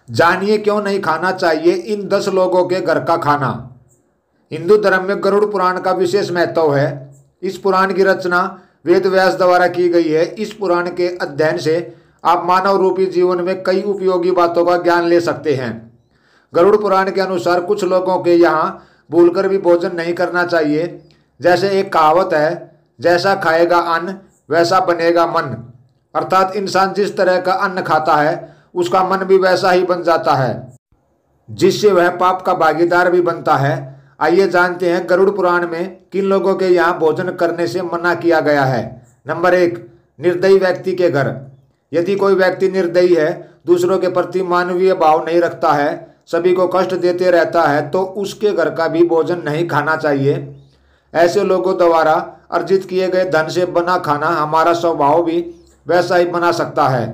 जानिए क्यों नहीं खाना चाहिए इन 10 लोगों के घर का खाना। हिंदू धर्म में गरुड़ पुराण का विशेष महत्व है। इस पुराण की रचना वेद व्यास द्वारा की गई है। इस पुराण के अध्ययन से आप मानव रूपी जीवन में कई उपयोगी बातों का ज्ञान ले सकते हैं। गरुड़ पुराण के अनुसार कुछ लोगों के यहाँ भूलकर भी भोजन नहीं करना चाहिए। जैसे एक कहावत है, जैसा खाएगा अन्न वैसा बनेगा मन। अर्थात इंसान जिस तरह का अन्न खाता है उसका मन भी वैसा ही बन जाता है, जिससे वह पाप का भागीदार भी बनता है। आइए जानते हैं गरुड़ पुराण में किन लोगों के यहाँ भोजन करने से मना किया गया है। नंबर 1, निर्दयी व्यक्ति के घर। यदि कोई व्यक्ति निर्दयी है, दूसरों के प्रति मानवीय भाव नहीं रखता है, सभी को कष्ट देते रहता है, तो उसके घर का भी भोजन नहीं खाना चाहिए। ऐसे लोगों द्वारा अर्जित किए गए धन से बना खाना हमारा स्वभाव भी वैसा ही बना सकता है।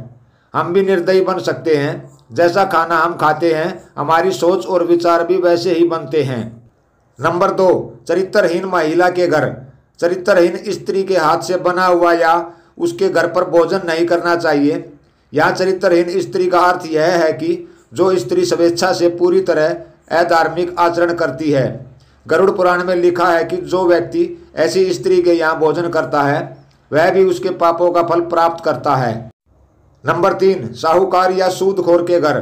हम भी निर्दयी बन सकते हैं। जैसा खाना हम खाते हैं हमारी सोच और विचार भी वैसे ही बनते हैं। नंबर 2, चरित्रहीन महिला के घर। चरित्रहीन स्त्री के हाथ से बना हुआ या उसके घर पर भोजन नहीं करना चाहिए। यहाँ चरित्रहीन स्त्री का अर्थ यह है कि जो स्त्री स्वेच्छा से पूरी तरह अधार्मिक आचरण करती है। गरुड़ पुराण में लिखा है कि जो व्यक्ति ऐसी स्त्री के यहाँ भोजन करता है वह भी उसके पापों का फल प्राप्त करता है। नंबर 3, साहूकार या सूदखोर के घर।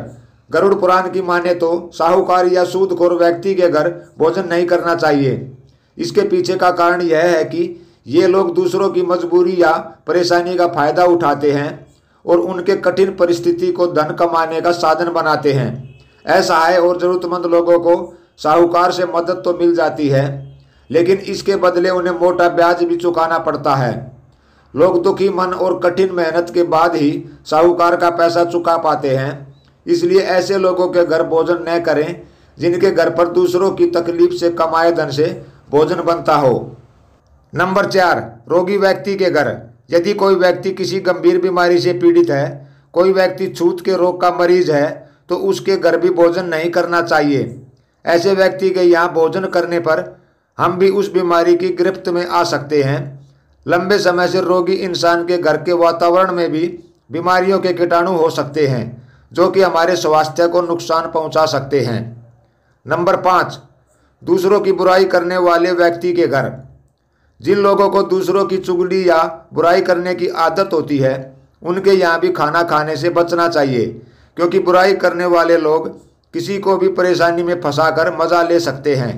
गरुड़ पुराण की माने तो साहूकार या सूदखोर व्यक्ति के घर भोजन नहीं करना चाहिए। इसके पीछे का कारण यह है कि ये लोग दूसरों की मजबूरी या परेशानी का फायदा उठाते हैं और उनके कठिन परिस्थिति को धन कमाने का साधन बनाते हैं। असहाय और जरूरतमंद लोगों को साहूकार से मदद तो मिल जाती है, लेकिन इसके बदले उन्हें मोटा ब्याज भी चुकाना पड़ता है। लोग दुखी मन और कठिन मेहनत के बाद ही साहूकार का पैसा चुका पाते हैं। इसलिए ऐसे लोगों के घर भोजन न करें जिनके घर पर दूसरों की तकलीफ से कमाए धन से भोजन बनता हो। नंबर 4, रोगी व्यक्ति के घर। यदि कोई व्यक्ति किसी गंभीर बीमारी से पीड़ित है, कोई व्यक्ति छूत के रोग का मरीज है, तो उसके घर भी भोजन नहीं करना चाहिए। ऐसे व्यक्ति के यहाँ भोजन करने पर हम भी उस बीमारी की गिरफ्त में आ सकते हैं। लंबे समय से रोगी इंसान के घर के वातावरण में भी बीमारियों के कीटाणु हो सकते हैं जो कि हमारे स्वास्थ्य को नुकसान पहुंचा सकते हैं। नंबर 5, दूसरों की बुराई करने वाले व्यक्ति के घर। जिन लोगों को दूसरों की चुगली या बुराई करने की आदत होती है उनके यहाँ भी खाना खाने से बचना चाहिए, क्योंकि बुराई करने वाले लोग किसी को भी परेशानी में फंसाकर मजा ले सकते हैं।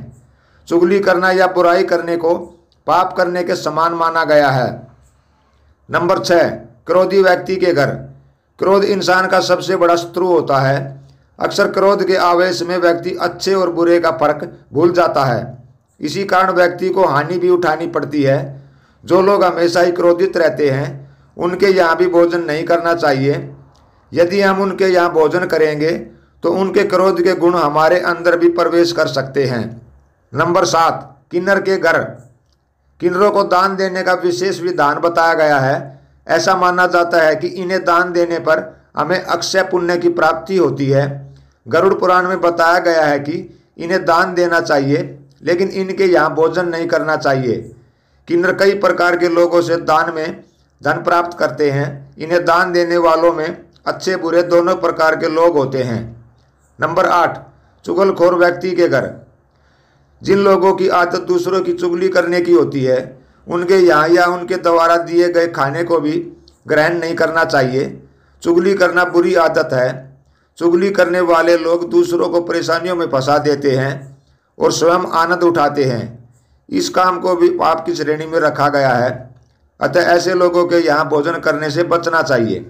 चुगली करना या बुराई करने को पाप करने के समान माना गया है। नंबर 6, क्रोधी व्यक्ति के घर। क्रोध इंसान का सबसे बड़ा शत्रु होता है। अक्सर क्रोध के आवेश में व्यक्ति अच्छे और बुरे का फर्क भूल जाता है। इसी कारण व्यक्ति को हानि भी उठानी पड़ती है। जो लोग हमेशा ही क्रोधित रहते हैं उनके यहाँ भी भोजन नहीं करना चाहिए। यदि हम उनके यहाँ भोजन करेंगे तो उनके क्रोध के गुण हमारे अंदर भी प्रवेश कर सकते हैं। नंबर 7, किन्नर के घर। किन्नरों को दान देने का विशेष विधान बताया गया है। ऐसा माना जाता है कि इन्हें दान देने पर हमें अक्षय पुण्य की प्राप्ति होती है। गरुड़ पुराण में बताया गया है कि इन्हें दान देना चाहिए, लेकिन इनके यहाँ भोजन नहीं करना चाहिए। किन्नर कई प्रकार के लोगों से दान में धन प्राप्त करते हैं। इन्हें दान देने वालों में अच्छे बुरे दोनों प्रकार के लोग होते हैं। नंबर 8, चुगलखोर व्यक्ति के घर। जिन लोगों की आदत दूसरों की चुगली करने की होती है उनके यहाँ या उनके द्वारा दिए गए खाने को भी ग्रहण नहीं करना चाहिए। चुगली करना बुरी आदत है। चुगली करने वाले लोग दूसरों को परेशानियों में फंसा देते हैं और स्वयं आनंद उठाते हैं। इस काम को भी पाप की श्रेणी में रखा गया है। अतः ऐसे लोगों के यहाँ भोजन करने से बचना चाहिए।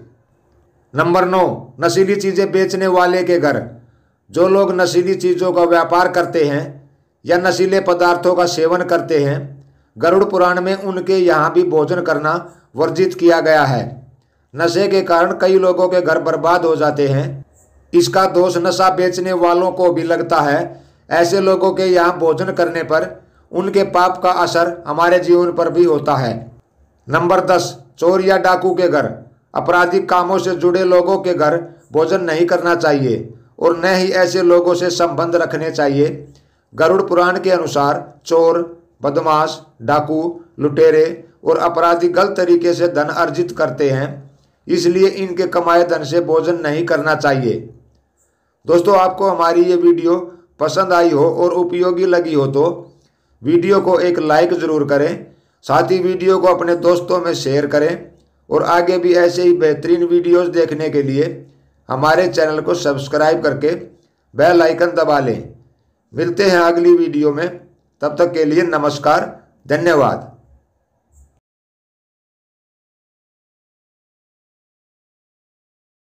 नंबर 9, नशीली चीज़ें बेचने वाले के घर। जो लोग नशीली चीज़ों का व्यापार करते हैं या नशीले पदार्थों का सेवन करते हैं, गरुड़ पुराण में उनके यहाँ भी भोजन करना वर्जित किया गया है। नशे के कारण कई लोगों के घर बर्बाद हो जाते हैं। इसका दोष नशा बेचने वालों को भी लगता है। ऐसे लोगों के यहाँ भोजन करने पर उनके पाप का असर हमारे जीवन पर भी होता है। नंबर 10, चोर या डाकू के घर। आपराधिक कामों से जुड़े लोगों के घर भोजन नहीं करना चाहिए और न ही ऐसे लोगों से संबंध रखने चाहिए। गरुड़ पुराण के अनुसार चोर, बदमाश, डाकू, लुटेरे और अपराधी गलत तरीके से धन अर्जित करते हैं, इसलिए इनके कमाए धन से भोजन नहीं करना चाहिए। दोस्तों, आपको हमारी ये वीडियो पसंद आई हो और उपयोगी लगी हो तो वीडियो को एक लाइक ज़रूर करें। साथ ही वीडियो को अपने दोस्तों में शेयर करें और आगे भी ऐसे ही बेहतरीन वीडियोस देखने के लिए हमारे चैनल को सब्सक्राइब करके बेल आइकन दबा लें। मिलते हैं अगली वीडियो में, तब तक के लिए नमस्कार, धन्यवाद।